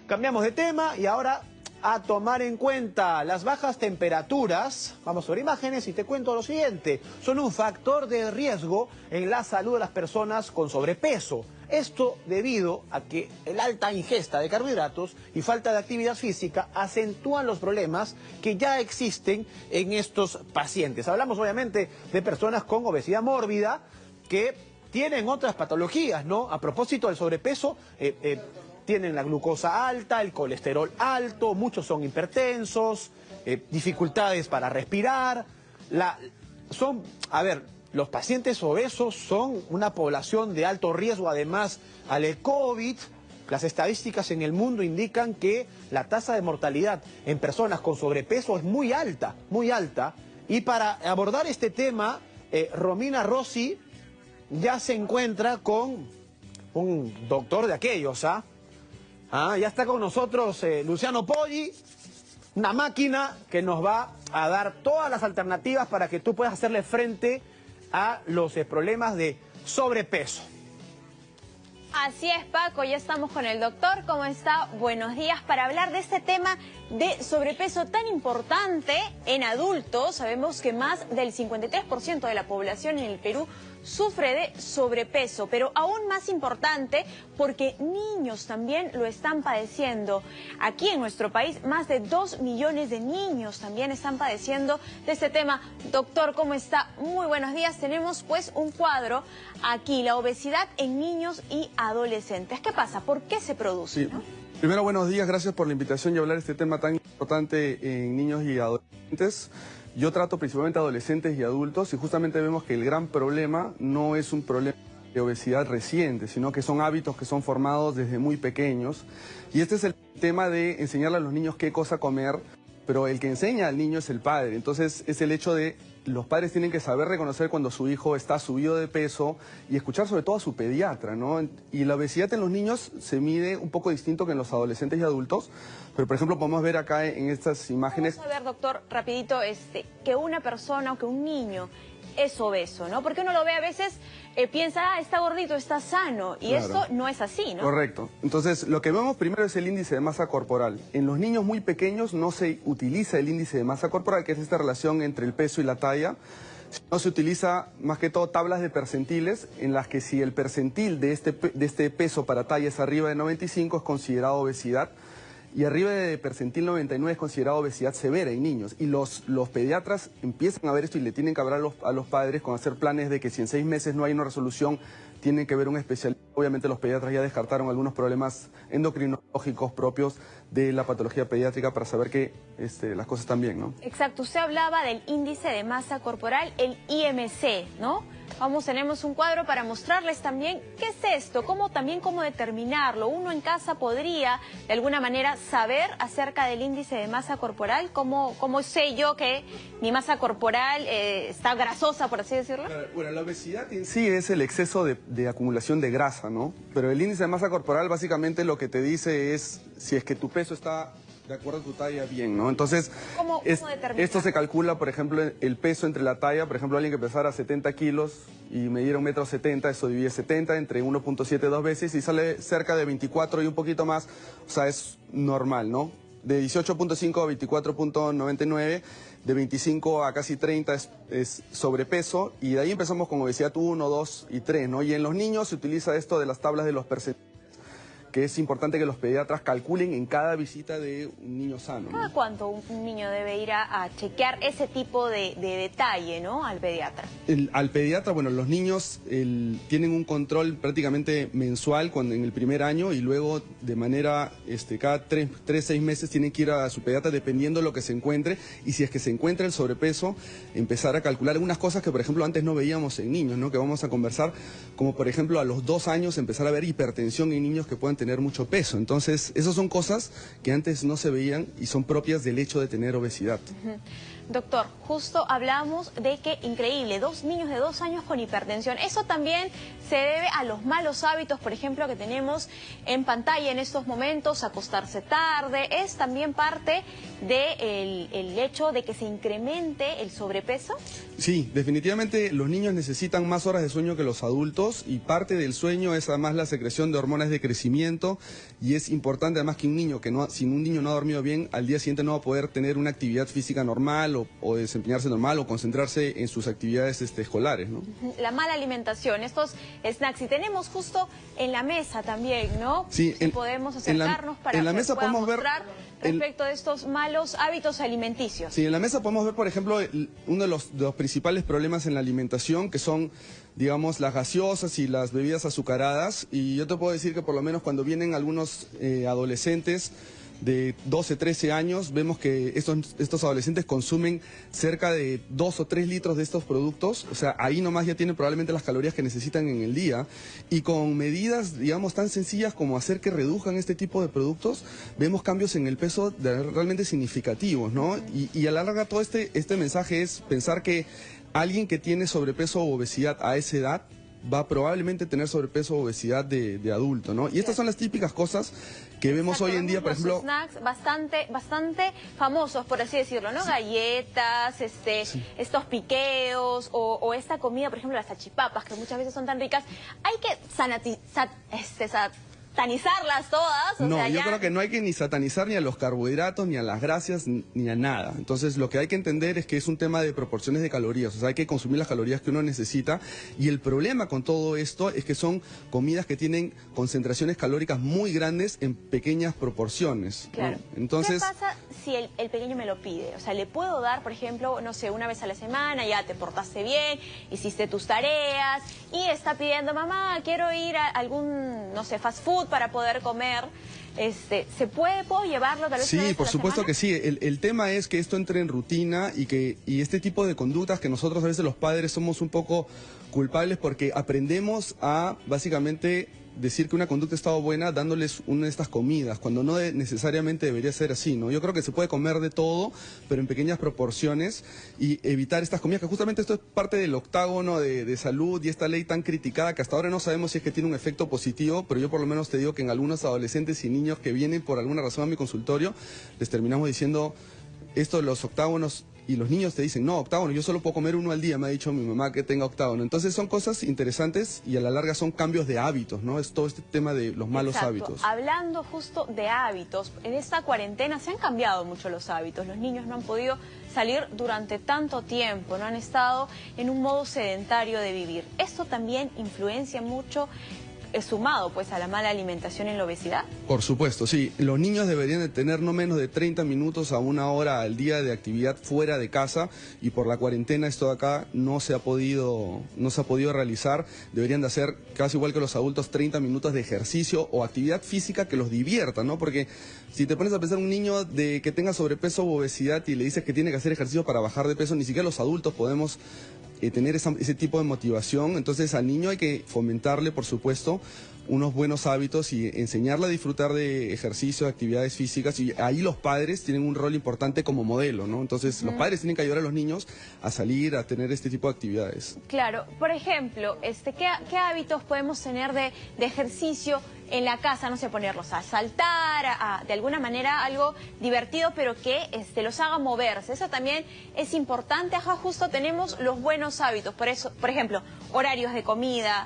Cambiamos de tema y ahora a tomar en cuenta las bajas temperaturas. Vamos a ver imágenes y te cuento lo siguiente. Son un factor de riesgo en la salud de las personas con sobrepeso. Esto debido a que el alta ingesta de carbohidratos y falta de actividad física acentúan los problemas que ya existen en estos pacientes. Hablamos obviamente de personas con obesidad mórbida que tienen otras patologías, ¿no? A propósito del sobrepeso, tienen la glucosa alta, el colesterol alto, muchos son hipertensos, dificultades para respirar. Los pacientes obesos son una población de alto riesgo además al COVID. Las estadísticas en el mundo indican que la tasa de mortalidad en personas con sobrepeso es muy alta, muy alta. Y para abordar este tema, Romina Rossi ya se encuentra con un doctor de aquellos, ya está con nosotros Luciano Poggi, una máquina que nos va a dar todas las alternativas para que tú puedas hacerle frente a los problemas de sobrepeso. Así es, Paco, ya estamos con el doctor. ¿Cómo está? Buenos días. Para hablar de este tema de sobrepeso tan importante en adultos, sabemos que más del 53% de la población en el Perú sufre de sobrepeso, pero aún más importante porque niños también lo están padeciendo. Aquí en nuestro país más de 2 millones de niños también están padeciendo de este tema. Doctor, ¿cómo está? Muy buenos días. Tenemos pues un cuadro aquí, la obesidad en niños y adolescentes. ¿Qué pasa? ¿Por qué se produce? Sí. ¿No? Primero, buenos días. Gracias por la invitación y hablar de este tema tan importante en niños y adolescentes. Yo trato principalmente a adolescentes y adultos y justamente vemos que el gran problema no es un problema de obesidad reciente, sino que son hábitos que son formados desde muy pequeños. Y este es el tema de enseñarle a los niños qué cosa comer, pero el que enseña al niño es el padre. Entonces es el hecho de los padres tienen que saber reconocer cuando su hijo está subido de peso y escuchar sobre todo a su pediatra, ¿no? Y la obesidad en los niños se mide un poco distinto que en los adolescentes y adultos, pero por ejemplo podemos ver acá en estas imágenes... Vamos a ver, doctor, rapidito, que una persona o que un niño es obeso, ¿no? Porque uno lo ve a veces, piensa, está gordito, está sano, y Claro. esto no es así, ¿no? Correcto. Entonces, lo que vemos primero es el índice de masa corporal. En los niños muy pequeños no se utiliza el índice de masa corporal, que es esta relación entre el peso y la talla. No se utiliza más que todo tablas de percentiles, en las que si el percentil de este peso para talla es arriba de 95 es considerado obesidad. Y arriba de percentil 99 es considerado obesidad severa en niños. Y los pediatras empiezan a ver esto y le tienen que hablar a los padres con hacer planes de que si en 6 meses no hay una resolución, tienen que ver un especialista. Obviamente los pediatras ya descartaron algunos problemas endocrinológicos propios de la patología pediátrica para saber que las cosas están bien, ¿no? Exacto, usted hablaba del índice de masa corporal, el IMC, ¿no? Tenemos un cuadro para mostrarles también qué es esto, cómo determinarlo. Uno en casa podría, de alguna manera, saber acerca del índice de masa corporal. ¿Cómo sé yo que mi masa corporal está grasosa, por así decirlo? Bueno, la obesidad en sí es el exceso de acumulación de grasa, ¿no? Pero el índice de masa corporal básicamente lo que te dice es si es que tu peso está de acuerdo a tu talla bien, ¿no? Entonces, ¿Cómo esto se calcula, por ejemplo, el peso entre la talla. Por ejemplo, alguien que pesara 70 kilos y mediera 1,70 m, eso divide 70 entre 1.7 dos veces y sale cerca de 24 y un poquito más. O sea, es normal, ¿no? De 18.5 a 24.99, de 25 a casi 30 es sobrepeso, y de ahí empezamos con obesidad 1, 2 y 3, ¿no? Y en los niños se utiliza esto de las tablas de los percentiles, que es importante que los pediatras calculen en cada visita de un niño sano, ¿no? ¿Cada cuánto un niño debe ir a chequear ese tipo de detalle, ¿no, al pediatra? Al pediatra, bueno, los niños tienen un control prácticamente mensual en el primer año, y luego de manera, cada 6 meses tienen que ir a su pediatra dependiendo de lo que se encuentre, y si es que se encuentra el sobrepeso, empezar a calcular algunas cosas que por ejemplo antes no veíamos en niños, ¿no? Que vamos a conversar, como por ejemplo a los 2 años empezar a ver hipertensión en niños que pueden tener mucho peso. Entonces, esas son cosas que antes no se veían y son propias del hecho de tener obesidad. Doctor, justo hablamos de que, increíble, 2 niños de 2 años con hipertensión. Eso también se debe a los malos hábitos, por ejemplo, que tenemos en pantalla en estos momentos, acostarse tarde. ¿Es también parte del hecho de que se incremente el sobrepeso? Sí, definitivamente los niños necesitan más horas de sueño que los adultos y parte del sueño es además la secreción de hormonas de crecimiento y es importante además que si un niño no ha dormido bien, al día siguiente no va a poder tener una actividad física normal o desempeñarse normal o concentrarse en sus actividades escolares, ¿no? La mala alimentación, estos snacks, y tenemos justo en la mesa también, ¿no? Sí, podemos acercarnos para en la que mesa puedan podemos mostrar respecto de estos malos hábitos alimenticios. Sí, en la mesa podemos ver, por ejemplo, uno de los principales problemas en la alimentación, que son, digamos, las gaseosas y las bebidas azucaradas. Y yo te puedo decir que por lo menos cuando vienen algunos adolescentes de 12, 13 años, vemos que estos adolescentes consumen cerca de 2 o 3 litros de estos productos. O sea, ahí nomás ya tienen probablemente las calorías que necesitan en el día. Y con medidas, digamos, tan sencillas como hacer que reduzcan este tipo de productos, vemos cambios en el peso realmente significativos, ¿no? Y a la larga todo este mensaje es pensar que alguien que tiene sobrepeso o obesidad a esa edad va a probablemente tener sobrepeso o obesidad de adulto, ¿no? Y estas son las típicas cosas que vemos hoy en día, por ejemplo... snacks bastante famosos, por así decirlo, ¿no? Galletas, Sí. estos piqueos o esta comida, por ejemplo, las salchipapas, que muchas veces son tan ricas. Hay que satanizarlas todas. No, yo creo que no hay que ni satanizar ni a los carbohidratos, ni a las grasas, ni a nada. Entonces, lo que hay que entender es que es un tema de proporciones de calorías. O sea, hay que consumir las calorías que uno necesita. Y el problema con todo esto es que son comidas que tienen concentraciones calóricas muy grandes en pequeñas proporciones, ¿no? Claro. Entonces, ¿qué pasa si el pequeño me lo pide? O sea, le puedo dar, por ejemplo, no sé, una vez a la semana, ya te portaste bien, hiciste tus tareas y está pidiendo, mamá, quiero ir a algún, no sé, fast food para poder comer. ¿Puedo llevarlo tal vez una sí, vez por a la supuesto semana? que sí. El tema es que esto entre en rutina y este tipo de conductas que nosotros a veces los padres somos un poco culpables porque aprendemos a básicamente decir que una conducta ha estado buena dándoles una de estas comidas, cuando no necesariamente debería ser así, ¿no? Yo creo que se puede comer de todo, pero en pequeñas proporciones y evitar estas comidas, que justamente esto es parte del octágono de salud y esta ley tan criticada que hasta ahora no sabemos si es que tiene un efecto positivo, pero yo por lo menos te digo que en algunos adolescentes y niños que vienen por alguna razón a mi consultorio, les terminamos diciendo esto de los octágonos. Y los niños te dicen, no, octágono, yo solo puedo comer uno al día, me ha dicho mi mamá que tenga octágono. Entonces son cosas interesantes y a la larga son cambios de hábitos, ¿no? Es todo este tema de los malos hábitos. Hablando justo de hábitos, en esta cuarentena se han cambiado mucho los hábitos. Los niños no han podido salir durante tanto tiempo, no han estado en un modo sedentario de vivir. Esto también influencia mucho, sumado pues a la mala alimentación en la obesidad. Por supuesto, sí. Los niños deberían de tener no menos de 30 minutos a 1 hora al día de actividad fuera de casa y por la cuarentena esto de acá no se ha podido realizar. Deberían de hacer casi igual que los adultos 30 minutos de ejercicio o actividad física que los divierta, ¿no? Porque si te pones a pensar un niño que tenga sobrepeso o obesidad y le dices que tiene que hacer ejercicio para bajar de peso, ni siquiera los adultos podemos tener ese tipo de motivación. Entonces al niño hay que fomentarle, por supuesto, unos buenos hábitos y enseñarle a disfrutar de ejercicio, de actividades físicas, y ahí los padres tienen un rol importante como modelo, ¿no? Entonces los padres tienen que ayudar a los niños a salir, a tener este tipo de actividades. Claro, por ejemplo, ¿qué hábitos podemos tener de ejercicio en la casa? No sé, ponerlos a saltar, de alguna manera algo divertido, pero que los haga moverse. Eso también es importante. Ajá, justo tenemos los buenos hábitos. Por eso, por ejemplo, horarios de comida,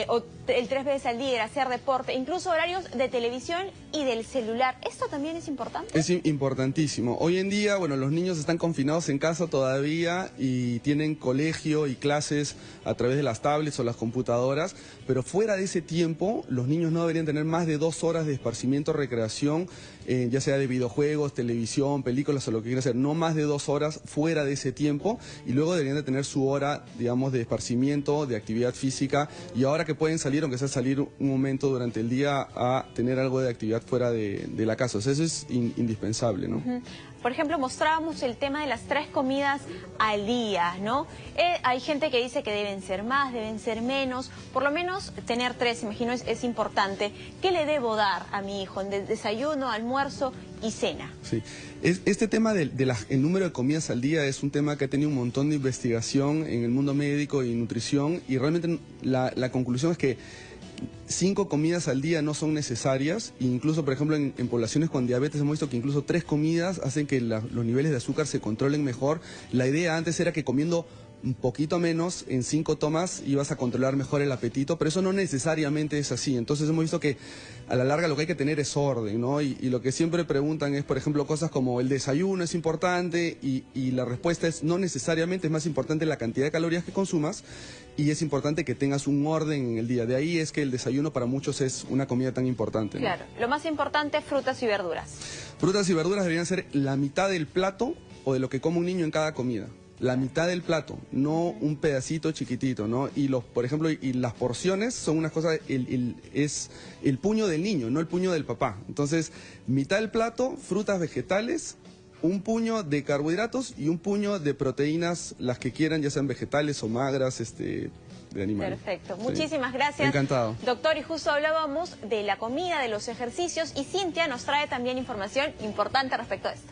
o el 3 veces al día, hacer deporte, incluso horarios de televisión y del celular. ¿Esto también es importante? Es importantísimo. Hoy en día, bueno, los niños están confinados en casa todavía y tienen colegio y clases a través de las tablets o las computadoras, pero fuera de ese tiempo, los niños no deberían tener más de 2 horas de esparcimiento, recreación, ya sea de videojuegos, televisión, películas o lo que quieran hacer, no más de 2 horas fuera de ese tiempo, y luego deberían de tener su hora, digamos, de esparcimiento, de actividad física, y ahora que pueden salir, aunque sea salir un momento durante el día, a tener algo de actividad fuera de la casa. O sea, eso es indispensable, ¿no? Por ejemplo, mostrábamos el tema de las 3 comidas al día, ¿no? Hay gente que dice que deben ser más, deben ser menos. Por lo menos tener 3, imagino, es importante. ¿Qué le debo dar a mi hijo en desayuno, almuerzo y cena. Sí, este tema el número de comidas al día es un tema que ha tenido un montón de investigación en el mundo médico y nutrición, y realmente la conclusión es que 5 comidas al día no son necesarias. Incluso, por ejemplo, en poblaciones con diabetes hemos visto que incluso 3 comidas hacen que los niveles de azúcar se controlen mejor. La idea antes era que comiendo un poquito menos, en 5 tomas ibas a controlar mejor el apetito, pero eso no necesariamente es así. Entonces hemos visto que a la larga lo que hay que tener es orden, ¿no? Y lo que siempre preguntan es, por ejemplo, cosas como el desayuno es importante, y la respuesta es no necesariamente. Es más importante la cantidad de calorías que consumas, y es importante que tengas un orden en el día. De ahí es que el desayuno para muchos es una comida tan importante, ¿no? Claro, lo más importante, frutas y verduras. Frutas y verduras deberían ser la mitad del plato o de lo que come un niño en cada comida. La mitad del plato, no un pedacito chiquitito, ¿no? Y por ejemplo, y las porciones son unas cosas, es el puño del niño, no el puño del papá. Entonces, mitad del plato, frutas, vegetales, un puño de carbohidratos y un puño de proteínas, las que quieran, ya sean vegetales o magras, de animales. Perfecto, Sí. muchísimas gracias. Encantado. Doctor, y justo hablábamos de la comida, de los ejercicios, y Cintia nos trae también información importante respecto a esto.